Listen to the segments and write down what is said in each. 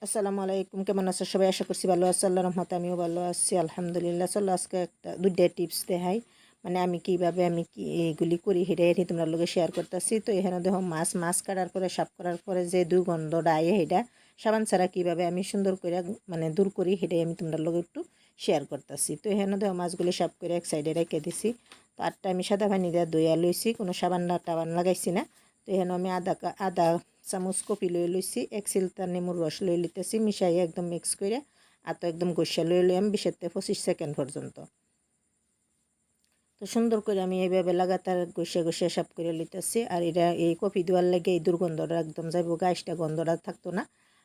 আসসালামু আলাইকুম, কেমন আছো সবাই? আশা করছি ভালো আছো। আল্লাহর রহমতে আমিও ভালো আছি, আলহামদুলিল্লাহ। চলো আজকে দুইটা টিপস দেখাই, মানে আমি কিভাবে কি এইগুলি করি সেটাই তোমরা লোকে শেয়ার করতেছি। তো এখানে দেখো মাছ কাটার পরে সাফ করার পরে যে দুর্গন্ধটা আয়ে সেটা সাবান ছাড়া কীভাবে আমি সুন্দর করে মানে দূর করি সেটাই আমি তোমরা লোক একটু শেয়ার করতেছি। তো এখানে দেখো মাছগুলি সাফ করে এক সাইডে রেখে দিছি। তো আটটা আমি সাদা পানি দিয়ে ধুইয়া লইছি, কোনো সাবান টাবান লাগাইছি না। তো এখানে আমি আদা চামচ কপি লইছি, এক সিলতা নেমুর রস লিতেছি, মিশাই একদম মিক্স করে তো একদম গোসা লইলাম 20 থেকে 25 সেকেন্ড পর্যন্ত। তো সুন্দর করে আমি এইভাবে লাগাতার গোসা সাফ করে লিতেছি। আর এটা এই কপি দেওয়ার লাগে এই দুর্গন্ধটা একদম যাইব, গাছটা গন্ধটা থাকতো না।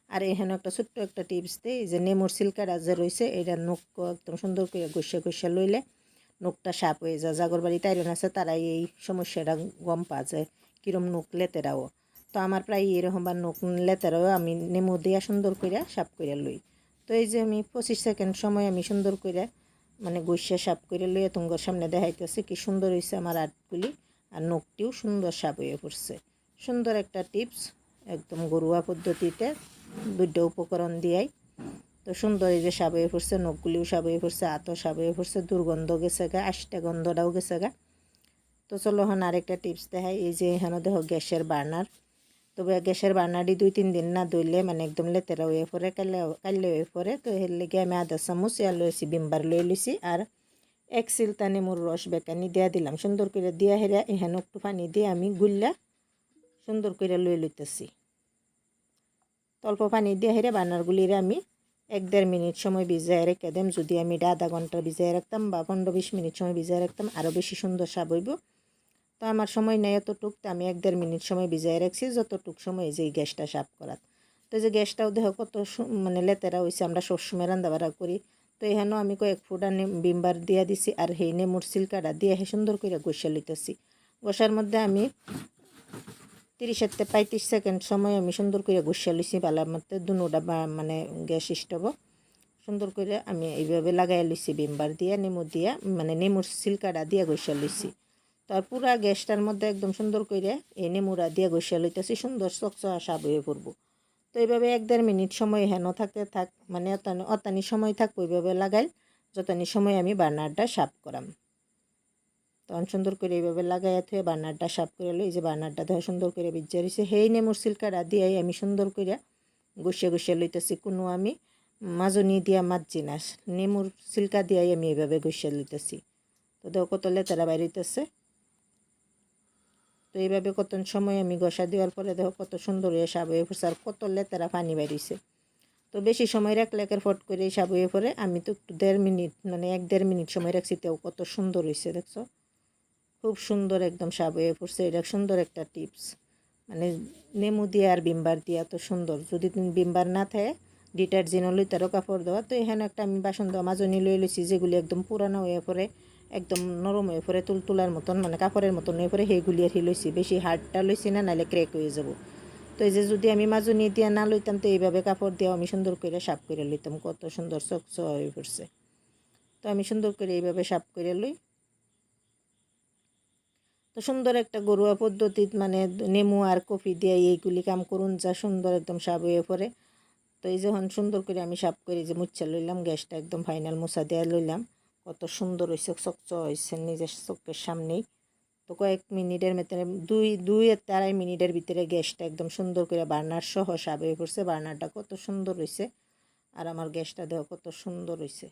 আর এখানে একটা ছোট্ট একটা টিপস দিই, যে নেমুর সিল্কাটা যে রয়েছে এটা নখ একদম সুন্দর করে গোসা লইলে নখটা সাপ হয়ে যায়। জাগর বাড়ি তাইরন আছে তারাই এই সমস্যাটা গম পাওয়া যায়, কিরম নখ লেতেরাও। তো আমার প্রায় এরকম বা নখ লেতেরাও আমি নেমু দিয়া সুন্দর করে সাফ করে লই। তো এই যে আমি 25 সেকেন্ড সময় আমি সুন্দর করে মানে গোসা সাফ করে লইয়া তোমার সামনে দেখাইতেছে কি সুন্দর হয়েছে আমার আর্টগুলি। আর নখটিও সুন্দর সাফ হয়ে পড়ছে। সুন্দর একটা টিপস, একদম ঘরোয়া পদ্ধতিতে দুইটা উপকরণ দিয়াই তো সুন্দর এই যে সাপ হয়ে পড়ছে, নখগুলিও সাপ হয়ে পড়ছে, আতও সাপ হয়ে পড়ছে, দুর্গন্ধ গেছে গা, আষ্টা গন্ধটাও গেছে গা। তো চলো এখন আরেকটা টিপস দেখাই। এই যে এখানে দেখো গ্যাসের বার্নার, তবে গ্যাসের বার্নারটি 2-3 দিন না ধুইলে মানে একদম লেতেরা হয়ে পড়ে, কাইলে হয়ে পড়ে। তো এর লেগে আমি আধা চামচ লইছি বিমবার লইছি, আর এক সিলতা নেমুর রস বেকানি দিয়া দিলাম। সুন্দর করে দিয়া হেরা এখানে একটু পানি দিয়ে আমি গুল্লা সুন্দর করে লইতেছি। অল্প পানি দিয়ে হেরে বার্নারগুলিরে আমি 1-1.5 মিনিট সময় ভিজায় রেখে দেম। যদি আমি এটা আধা ঘন্টা ভিজায় রাখতাম বা 15-20 মিনিট সময় ভিজায় রাখতাম আরও বেশি সুন্দর সাব হইব। তো আমার সময় নেই এতটুক, তো আমি 1-1.5 মিনিট সময় ভিজায় রাখছি, যতটুক সময় যে এই গ্যাসটা সাফ করার। তো যে গ্যাসটাও দেখো কত মানে লেতেরা হয়েছে, আমরা সবসময় রান্না বাড়া করি। তো এখানেও আমি কয়েক ফুটা বিমবার দিয়া দিছি, আর সেই নেমুর সিল্কাটা দিয়ে সুন্দর করে গোসা লইতেছি। গোসার মধ্যে আমি 30-35 সেকেন্ড সময় আমি সুন্দর করে গোসা লইছি বালার মধ্যে দুনোটা মানে গ্যাস স্টোভ সুন্দর করে আমি এইভাবে লাগাই লইছি বিমবার দিয়ে, নেমু দিয়া মানে নেমুর সিল্কাটা দিয়ে গোসা লইছি। তার পুরা গ্যাসটার মধ্যে একদম সুন্দর করে এই নেমুরা দিয়ে গোসা লইতেছি, সুন্দর চকচকা সাব হয়ে পড়বো। তো এইভাবে 1-1.5 মিনিট সময় হেন থাকতে থাক, মানে অতানি সময় থাকবো এইভাবে লাগাই, যতনি সময় আমি বার্নারটা সাফ করাম। তখন সুন্দর করে এইভাবে লাগাইয়া থুয়ে বার্নারটা সাফ করে লই। এই যে বার্নারটা দেখো সুন্দর করে ভিজা রয়েছে, সেই নেমুর সিল্কাটা দিয়াই আমি সুন্দর করে গুছিয়ে লইতেছি। কোনো আমি মাজনি দিয়া মাজছি না, নেমুর সিল্কা দিয়াই আমি এইভাবে গুছিয়ে লইতেছি। তো দেখো কত লেতেরা বাইরিতেছে। তো এইভাবে কত সময় আমি ঘষা দেওয়ার পরে দেখো কত সুন্দর হয়ে সাব হয়ে পড়ছে, আর কত লেতেরা পানি বাইরিছে। তো বেশি সময় রাখলে একের ফট করে সাব হয়ে পড়ে। আমি তো একটু 1.5 মিনিট মানে 1-1.5 মিনিট সময় রাখছি, তেও কত সুন্দর হয়েছে দেখছো, খুব সুন্দর একদম সাব হয়ে পড়ছে। এটা সুন্দর একটা টিপস, মানে নেমু দিয়ে আর বিমবার দিয়া তো সুন্দর। যদি তুমি বিমবার না থাকে ডিটারজেন্ট লইতারও কাপড় দেওয়া। তো এখানে একটা আমি বাসন দেওয়া মাজনি লই লইছি, যেগুলি একদম পুরানো হয়ে পড়ে, একদম নরম হয়ে পড়ে, তুলতুলার মতন মানে কাপড়ের মতন হয়ে পড়ে, সেইগুলি আর লইছি। বেশি হার্ডটা লইছি না, নাহলে ক্র্যাক হয়ে যাব। তো এই যে যদি আমি মাজনি দিয়ে না লইতাম, তো এইভাবে কাপড় দিয়েও আমি সুন্দর করে সাফ করে লইতাম, কত সুন্দর চকচক হয়ে পড়ছে। তো আমি সুন্দর করে এইভাবে সাফ করে লই। তো সুন্দর একটা ঘরোয়া পদ্ধতি, মানে নেমু আর কফি দিয়ে এইগুলি কাম করুন, যা সুন্দর একদম সাব হয়ে পড়ে। তো এই যখন সুন্দর করে আমি সাফ করে যে মুচ্ছা লইলাম, গ্যাসটা একদম ফাইনাল মুছা দিয়ে লইলাম, কত সুন্দর হয়েছে, চকচক হয়েছে নিজের চোখের সামনেই। তো কয়েক মিনিটের ভিতরে 2-2.5 মিনিটের ভিতরে গ্যাসটা একদম সুন্দর করে বার্নার সহ সাব হয়ে পড়ছে। বার্নারটা কত সুন্দর হয়েছে, আর আমার গ্যাসটা দেখো কত সুন্দর হয়েছে।